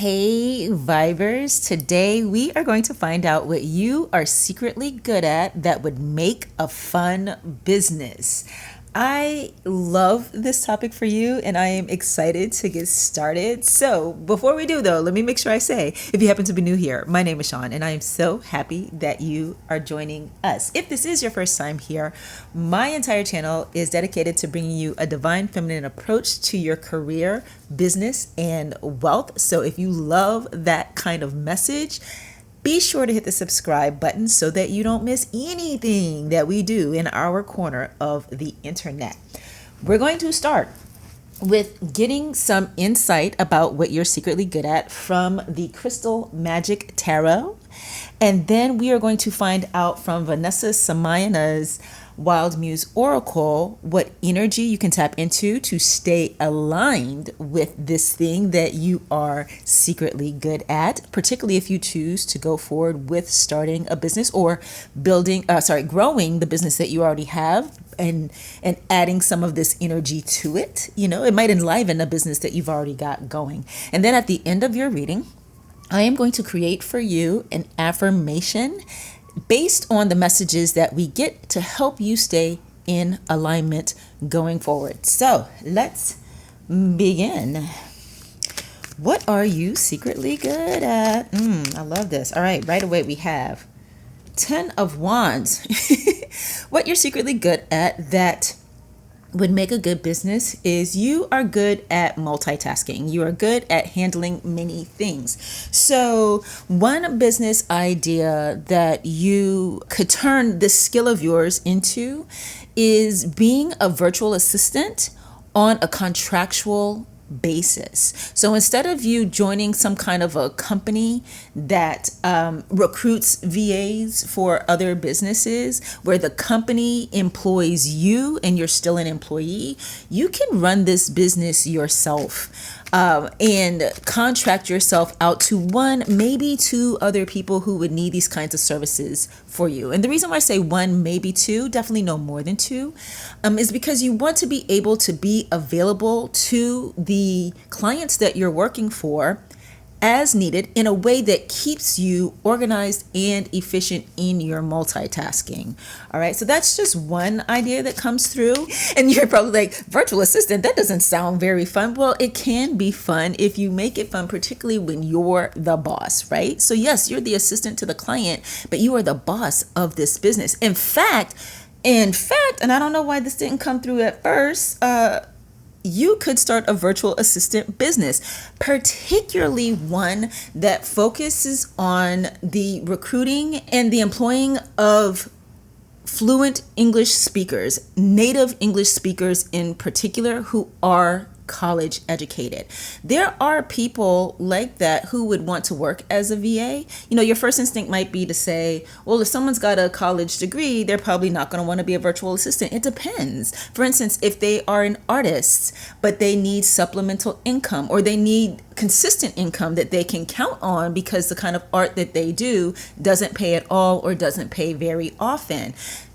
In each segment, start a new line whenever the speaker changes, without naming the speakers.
Hey Vibers, today we are going to find out what you are secretly good at that would make a fun business. I love this topic for you and I am excited to get started. So before we do though, let me make sure I say, if you happen to be new here, my name is Shon and I am so happy that you are joining us. If this is your first time here, my entire channel is dedicated to bringing you a divine feminine approach to your career, business, and wealth. So if you love that kind of message, be sure to hit the subscribe button so that you don't miss anything that we do in our corner of the internet. We're going to start with getting some insight about what you're secretly good at from the Crystal Magic Tarot. And then we are going to find out from Vanessa Samayana's Wild Muse Oracle what energy you can tap into to stay aligned with this thing that you are secretly good at, particularly if you choose to go forward with starting a business or growing the business that you already have and adding some of this energy to it. You know, it might enliven a business that you've already got going. And then at the end of your reading, I am going to create for you an affirmation based on the messages that we get to help you stay in alignment going forward. So let's begin. What are you secretly good at? I love this. All right away we have 10 of Wands. What you're secretly good at that would make a good business is you are good at multitasking. You are good at handling many things. So one business idea that you could turn this skill of yours into is being a virtual assistant on a contractual basis. So instead of you joining some kind of a company that recruits VAs for other businesses where the company employs you and you're still an employee, you can run this business yourself and contract yourself out to one, maybe two other people who would need these kinds of services for you. And the reason why I say one, maybe two, definitely no more than two, is because you want to be able to be available to the clients that you're working for as needed in a way that keeps you organized and efficient in your multitasking. All right, so that's just one idea that comes through. And you're probably like, virtual assistant, that doesn't sound very fun. Well, it can be fun if you make it fun, particularly when you're the boss, right? So yes, you're the assistant to the client, but you are the boss of this business. In fact, and I don't know why this didn't come through at first, you could start a virtual assistant business, particularly one that focuses on the recruiting and the employing of fluent English speakers, native English speakers in particular, who are college educated. There are people like that who would want to work as a VA. You know, your first instinct might be to say, well, if someone's got a college degree, they're probably not going to want to be a virtual assistant. It depends. For instance, if they are an artist, but they need supplemental income or they need consistent income that they can count on because the kind of art that they do doesn't pay at all or doesn't pay very often.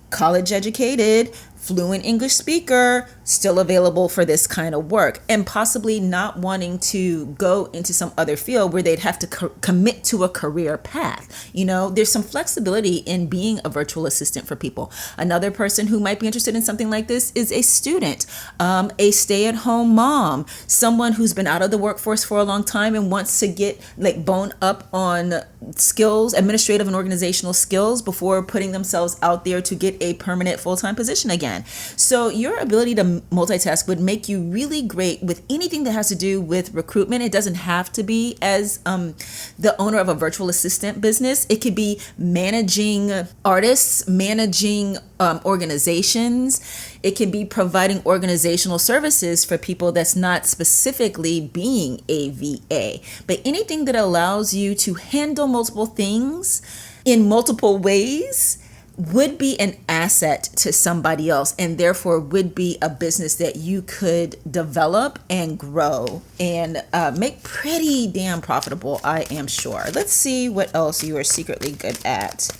College educated, fluent English speaker, still available for this kind of work, and possibly not wanting to go into some other field where they'd have to commit to a career path. You know, there's some flexibility in being a virtual assistant for people. Another person who might be interested in something like this is a student, a stay-at-home mom, someone who's been out of the workforce for a long time and wants to get bone up on skills, administrative and organizational skills before putting themselves out there to get a permanent full-time position again. So your ability to multitask would make you really great with anything that has to do with recruitment. It doesn't have to be as the owner of a virtual assistant business. It could be managing artists, managing organizations. It can be providing organizational services for people that's not specifically being a VA. But anything that allows you to handle multiple things in multiple ways would be an asset to somebody else and therefore would be a business that you could develop and grow and make pretty damn profitable, I am sure. Let's see what else you are secretly good at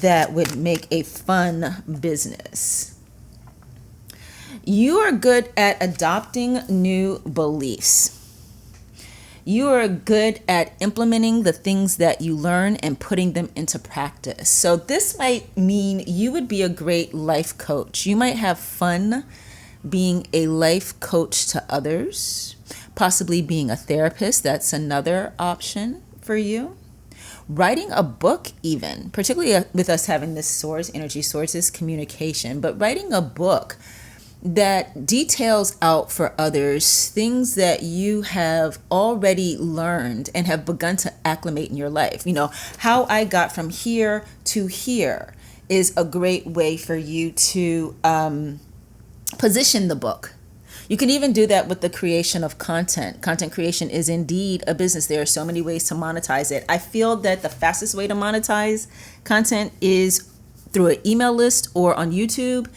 that would make a fun business. You are good at adopting new beliefs. You are good at implementing the things that you learn and putting them into practice. So this might mean you would be a great life coach. You might have fun being a life coach to others, possibly being a therapist. That's another option for you. Writing a book even, particularly with us having this source, energy sources, communication, but writing a book that details out for others things that you have already learned and have begun to acclimate in your life. You know, how I got from here to here is a great way for you to position the book. You can even do that with the creation of content. Content creation is indeed a business. There are so many ways to monetize it. I feel that the fastest way to monetize content is through an email list or on YouTube.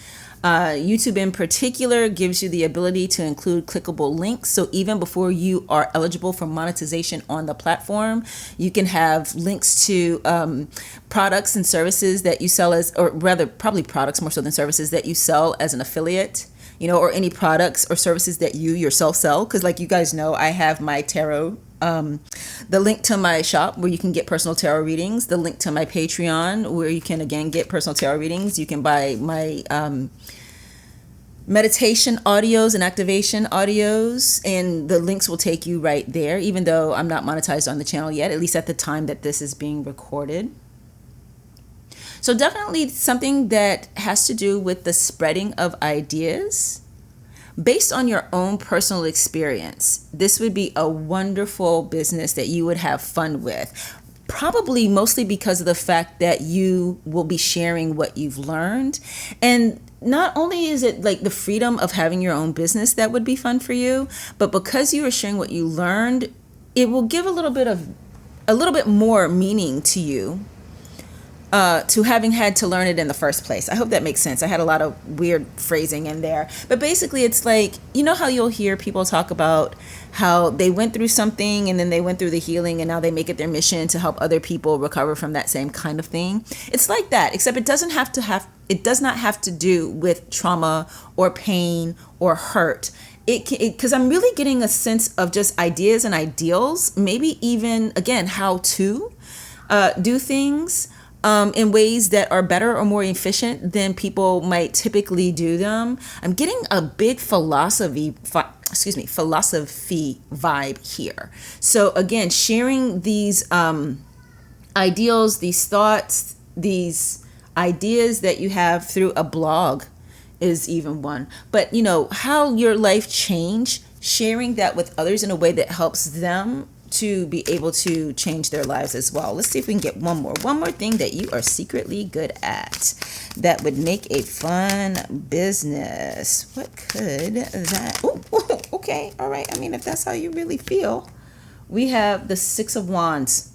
YouTube in particular gives you the ability to include clickable links. So even before you are eligible for monetization on the platform, you can have links to products and services that you sell as, or rather probably products more so than services that you sell as an affiliate, you know, or any products or services that you yourself sell. Because like you guys know, I have my tarot, the link to my shop where you can get personal tarot readings, the link to my Patreon where you can again get personal tarot readings. You can buy my meditation audios and activation audios, and the links will take you right there, even though I'm not monetized on the channel yet, at least at the time that this is being recorded. So definitely something that has to do with the spreading of ideas based on your own personal experience. This would be a wonderful business that you would have fun with. Probably mostly because of the fact that you will be sharing what you've learned. And not only is it like the freedom of having your own business that would be fun for you, but because you are sharing what you learned, it will give a little bit more meaning to you, to having had to learn it in the first place. I hope that makes sense. I had a lot of weird phrasing in there, but basically it's like, you know how you'll hear people talk about how they went through something and then they went through the healing and now they make it their mission to help other people recover from that same kind of thing. It's like that, except it does not have to do with trauma or pain or hurt. Because I'm really getting a sense of just ideas and ideals, maybe even, again, how to do things in ways that are better or more efficient than people might typically do them. I'm getting a big philosophy vibe here. So again, sharing these ideals, these thoughts, these ideas that you have through a blog is even one. But you know, how your life changed, sharing that with others in a way that helps them to be able to change their lives as well. Let's see if we can get one more thing that you are secretly good at that would make a fun business. What could that? Ooh, okay, all right. I mean, if that's how you really feel, we have the Six of Wands.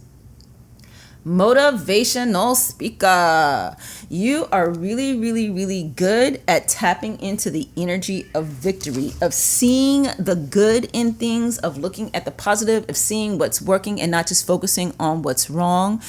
Motivational speaker. You are really, really, really good at tapping into the energy of victory, of seeing the good in things, of looking at the positive, of seeing what's working and not just focusing on what's wrong.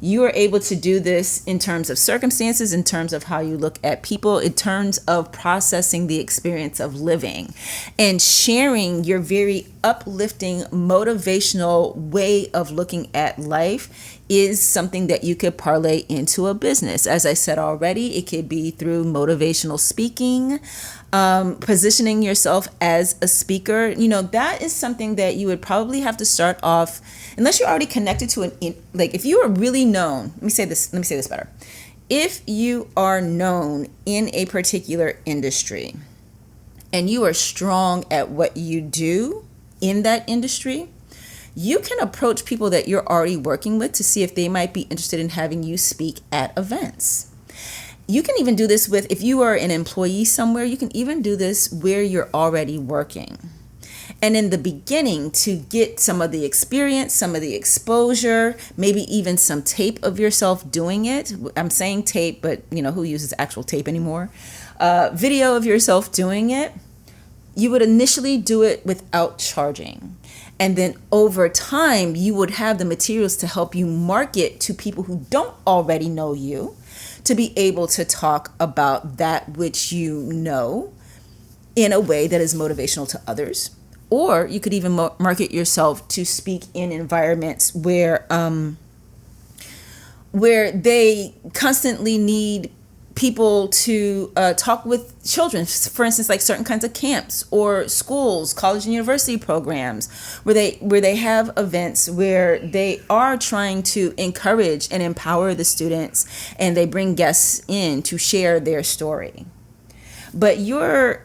You are able to do this in terms of circumstances, in terms of how you look at people, in terms of processing the experience of living and sharing your very uplifting, motivational way of looking at life is something that you could parlay into a business. As I said already, it could be through motivational speaking, positioning yourself as a speaker. You know, that is something that you would probably have to start off, unless you're already connected to like if you are really known, let me say this better. If you are known in a particular industry and you are strong at what you do in that industry, you can approach people that you're already working with to see if they might be interested in having you speak at events. You can even do this with, if you are an employee somewhere, you can even do this where you're already working. And in the beginning, to get some of the experience, some of the exposure, maybe even some tape of yourself doing it. I'm saying tape, but you know, who uses actual tape anymore? Video of yourself doing it. You would initially do it without charging. And then over time, you would have the materials to help you market to people who don't already know you, to be able to talk about that which you know in a way that is motivational to others, or you could even market yourself to speak in environments where they constantly need people to talk with children, for instance, like certain kinds of camps or schools, college and university programs, where they have events where they are trying to encourage and empower the students, and they bring guests in to share their story. But your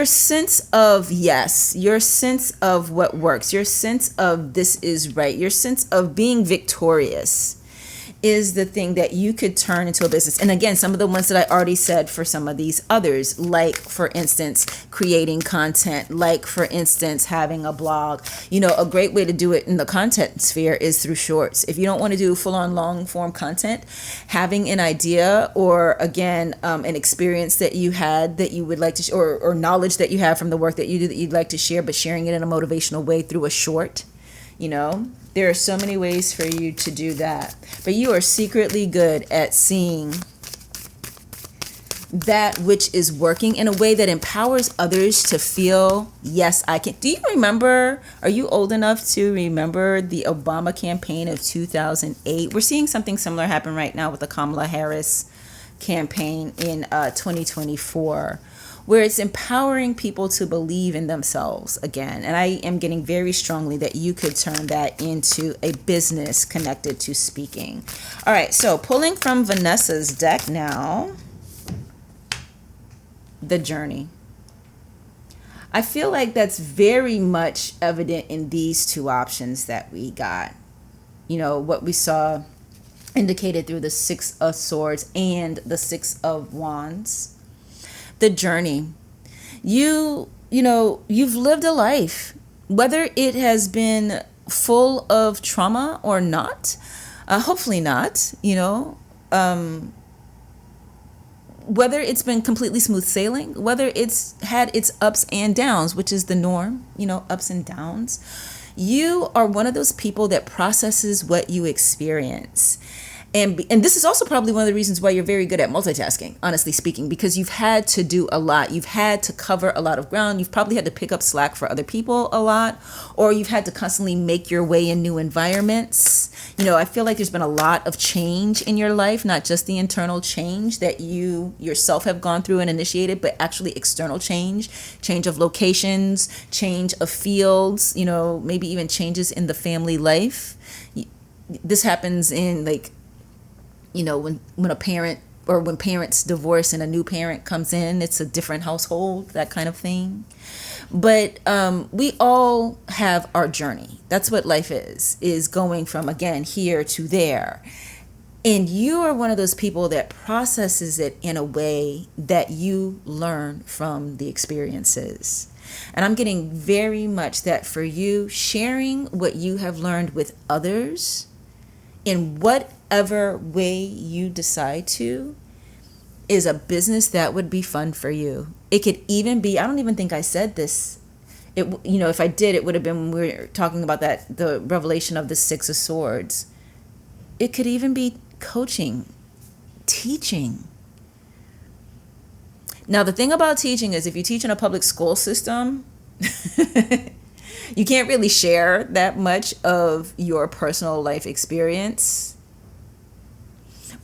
sense of yes, your sense of what works, your sense of this is right, your sense of being victorious is the thing that you could turn into a business. And again, some of the ones that I already said for some of these others, like for instance, creating content, like for instance, having a blog. You know, a great way to do it in the content sphere is through shorts. If you don't want to do full on long form content, having an idea or again, an experience that you had that you would like to, or knowledge that you have from the work that you do that you'd like to share, but sharing it in a motivational way through a short. You know, there are so many ways for you to do that, but you are secretly good at seeing that which is working in a way that empowers others to feel, yes, I can. Do you remember, are you old enough to remember the Obama campaign of 2008? We're seeing something similar happen right now with the Kamala Harris campaign in 2024. Where it's empowering people to believe in themselves again. And I am getting very strongly that you could turn that into a business connected to speaking. All right, so pulling from Vanessa's deck now, the journey. I feel like that's very much evident in these two options that we got. You know, what we saw indicated through the Six of Swords and the Six of Wands. The journey. You've lived a life, whether it has been full of trauma or not, hopefully not, whether it's been completely smooth sailing, whether it's had its ups and downs, which is the norm, ups and downs. You are one of those people that processes what you experience. And this is also probably one of the reasons why you're very good at multitasking, honestly speaking, because you've had to do a lot. You've had to cover a lot of ground. You've probably had to pick up slack for other people a lot, or you've had to constantly make your way in new environments. I feel like there's been a lot of change in your life, not just the internal change that you yourself have gone through and initiated, but actually external change of locations, change of fields, maybe even changes in the family life. This happens in when a parent or when parents divorce and a new parent comes in, it's a different household, that kind of thing. But we all have our journey. That's what life is going from, again, here to there. And you are one of those people that processes it in a way that you learn from the experiences. And I'm getting very much that for you, sharing what you have learned with others in whatever way you decide to is a business that would be fun for you. It could even be, I don't even think I said this. If I did, it would have been when we were talking about the revelation of the Six of Swords. It could even be coaching, teaching. Now, the thing about teaching is if you teach in a public school system, you can't really share that much of your personal life experience.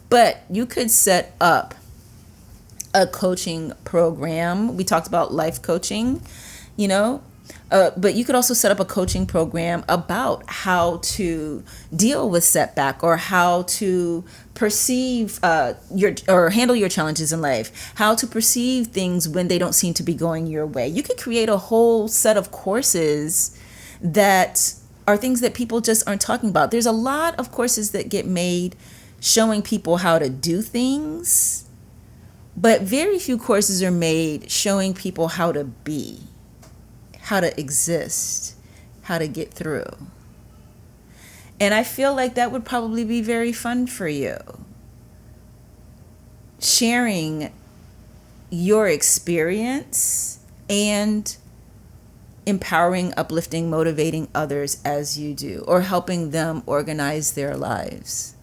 But you could set up a coaching program. We talked about life coaching, but you could also set up a coaching program about how to deal with setback or how to perceive or handle your challenges in life, how to perceive things when they don't seem to be going your way. You could create a whole set of courses that are things that people just aren't talking about. There's a lot of courses that get made showing people how to do things, but very few courses are made showing people how to be, how to exist, how to get through. And I feel like that would probably be very fun for you. Sharing your experience and empowering, uplifting, motivating others as you do, or helping them organize their lives,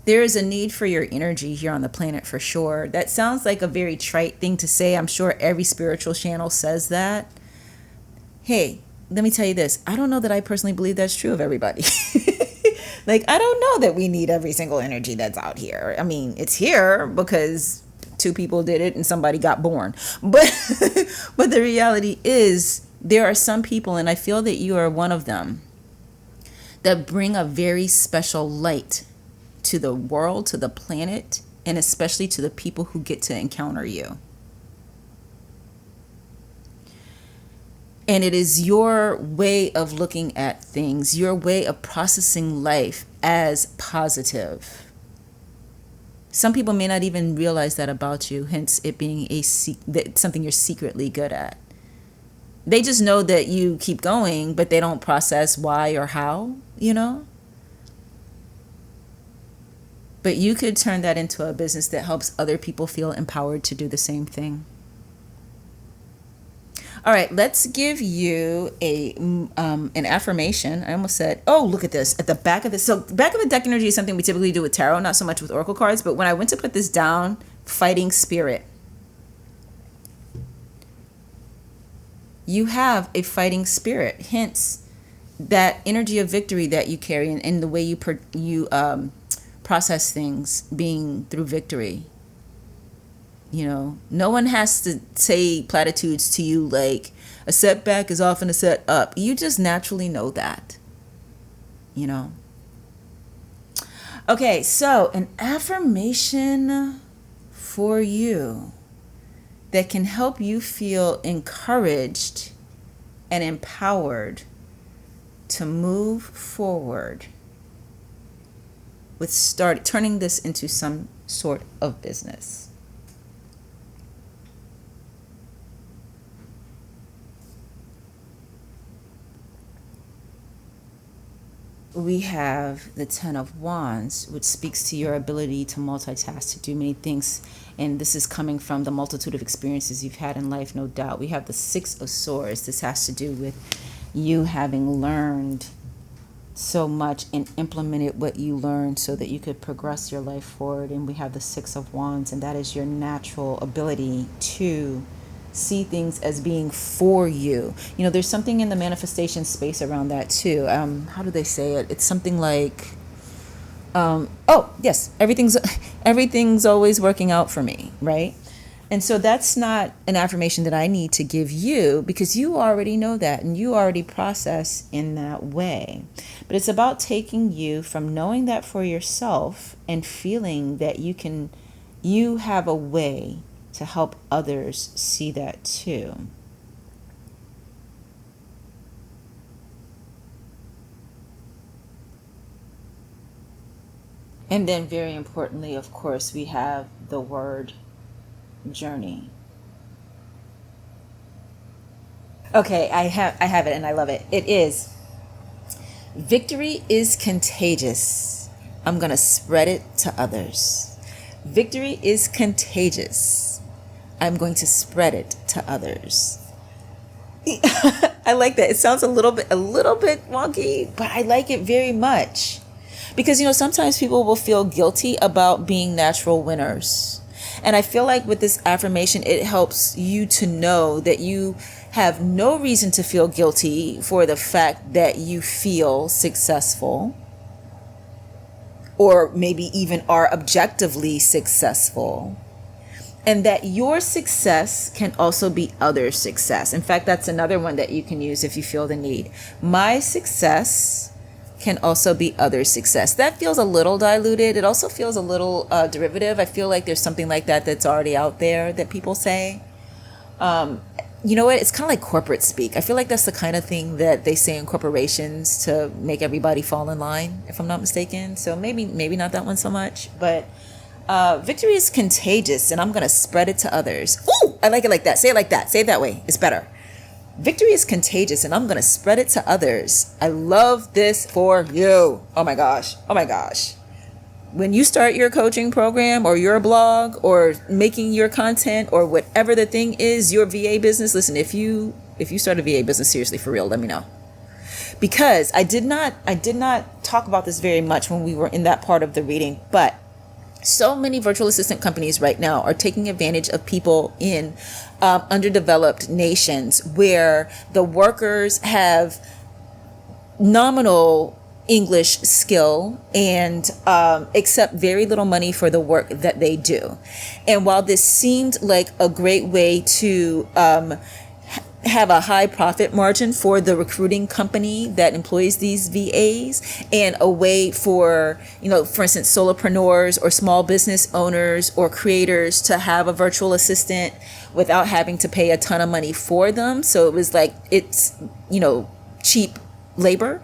There is a need for your energy here on the planet for sure. That sounds like a very trite thing to say. I'm sure every spiritual channel says that. hey, let me tell you this. I don't know that I personally believe that's true of everybody. Like, I don't know that we need every single energy that's out here. I mean, it's here because two people did it and somebody got born. But but the reality is there are some people, and I feel that you are one of them, that bring a very special light to the world, to the planet, and especially to the people who get to encounter you. And it is your way of looking at things, your way of processing life as positive. Some people may not even realize that about you, hence it being something you're secretly good at. They just know that you keep going, but they don't process why or how, you know? But you could turn that into a business that helps other people feel empowered to do the same thing. All right, let's give you an affirmation. I almost said, oh, look at this. At the back of this. So back of the deck energy is something we typically do with tarot, not so much with oracle cards. But when I went to put this down, fighting spirit. You have a fighting spirit. Hence, that energy of victory that you carry and the way you process things being through victory. You know, no one has to say platitudes to you like a setback is often a set up. You just naturally know that, you know. Okay, so an affirmation for you that can help you feel encouraged and empowered to move forward with turning this into some sort of business. We have the Ten of Wands, which speaks to your ability to multitask, to do many things. And this is coming from the multitude of experiences you've had in life, no doubt. We have the Six of Swords. This has to do with you having learned so much and implemented what you learned so that you could progress your life forward. And we have the Six of Wands, and that is your natural ability to see things as being for you. You know, there's something in the manifestation space around that too. How do they say it? It's something like, oh yes, everything's always working out for me, right? And so that's not an affirmation that I need to give you, because you already know that and you already process in that way. But it's about taking you from knowing that for yourself and feeling that you have a way to help others see that too. And then very importantly, of course, we have the word journey. Okay, I have it and I love it. It is: victory is contagious. I'm going to spread it to others. Victory is contagious. I'm going to spread it to others. I like that. It sounds a little bit wonky, but I like it very much. Because, you know, sometimes people will feel guilty about being natural winners. And I feel like with this affirmation, it helps you to know that you have no reason to feel guilty for the fact that you feel successful, or maybe even are objectively successful. And that your success can also be others' success. In fact, that's another one that you can use if you feel the need. My success can also be others' success. That feels a little diluted. It also feels a little derivative. I feel like there's something like that that's already out there that people say. You know what? It's kind of like corporate speak. I feel like that's the kind of thing that they say in corporations to make everybody fall in line, if I'm not mistaken. So maybe not that one so much, but victory is contagious, and I'm going to spread it to others. Ooh, I like it like that. Say it like that. Say it that way. It's better. Victory is contagious, and I'm going to spread it to others. I love this for you. Oh my gosh. Oh my gosh. When you start your coaching program or your blog or making your content or whatever the thing is, your VA business, listen, if you start a VA business, seriously, for real, let me know. Because I did not talk about this very much when we were in that part of the reading, but So many virtual assistant companies right now are taking advantage of people in underdeveloped nations where the workers have nominal English skill and accept very little money for the work that they do. And while this seemed like a great way to have a high profit margin for the recruiting company that employs these VAs, and a way for, for instance, solopreneurs or small business owners or creators to have a virtual assistant without having to pay a ton of money for them. So it was like, it's, cheap labor.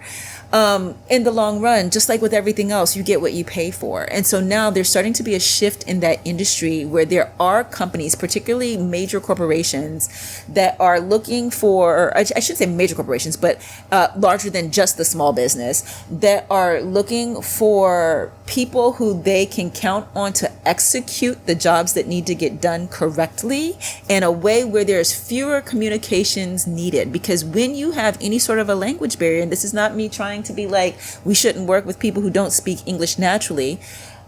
In the long run, just like with everything else, you get what you pay for. And so now there's starting to be a shift in that industry where there are companies, particularly major corporations, that are looking for, I shouldn't say major corporations, but larger than just the small business, that are looking for people who they can count on to execute the jobs that need to get done correctly in a way where there's fewer communications needed. Because when you have any sort of a language barrier, and this is not me trying to be like we shouldn't work with people who don't speak English naturally,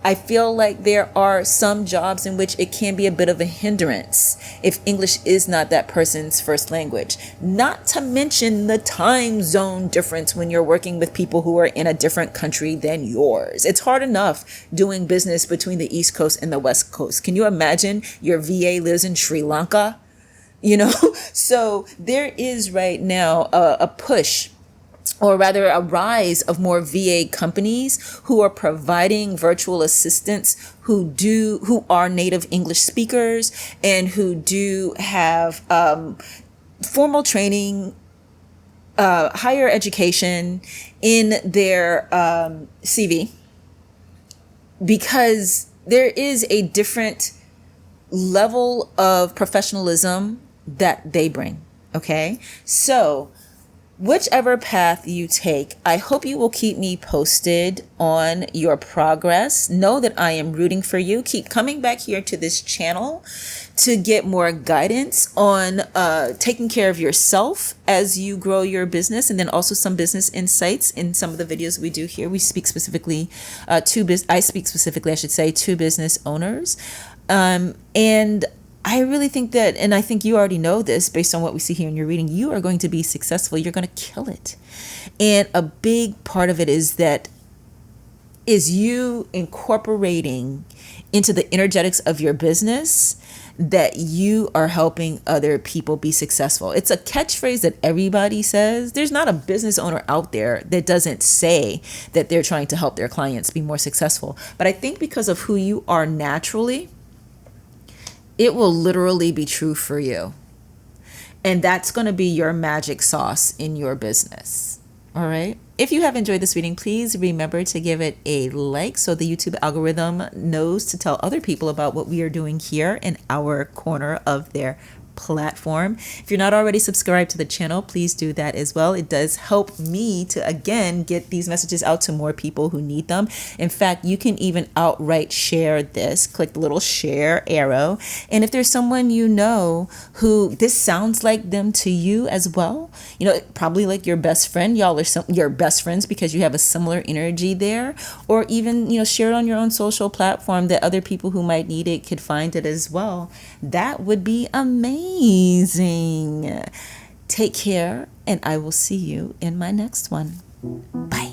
I feel like there are some jobs in which it can be a bit of a hindrance if English is not that person's first language. Not to mention the time zone difference when you're working with people who are in a different country than yours. It's hard enough doing business between the East Coast and the West Coast. Can you imagine your VA lives in Sri Lanka? So there is right now a push, or rather a rise of more VA companies who are providing virtual assistants who are native English speakers and who do have formal training, higher education in their CV, because there is a different level of professionalism that they bring. Okay, so whichever path you take, I hope you will keep me posted on your progress. Know that I am rooting for you. Keep coming back here to this channel to get more guidance on taking care of yourself as you grow your business, and then also some business insights in some of the videos we do here. We speak specifically I speak specifically, I should say, to business owners. And I really think that, and I think you already know this based on what we see here in your reading, you are going to be successful. You're going to kill it. And a big part of it is you incorporating into the energetics of your business that you are helping other people be successful. It's a catchphrase that everybody says. There's not a business owner out there that doesn't say that they're trying to help their clients be more successful. But I think because of who you are naturally, it will literally be true for you. And that's going to be your magic sauce in your business. All right. If you have enjoyed this reading, please remember to give it a like so the YouTube algorithm knows to tell other people about what we are doing here in our corner of their platform. If you're not already subscribed to the channel, please do that as well. It does help me to, again, get these messages out to more people who need them. In fact, you can even outright share this. Click the little share arrow. And if there's someone you know who this sounds like them to you as well, probably like your best friend, y'all are your best friends because you have a similar energy there, or even, share it on your own social platform that other people who might need it could find it as well. That would be amazing. Take care, and I will see you in my next one. Bye.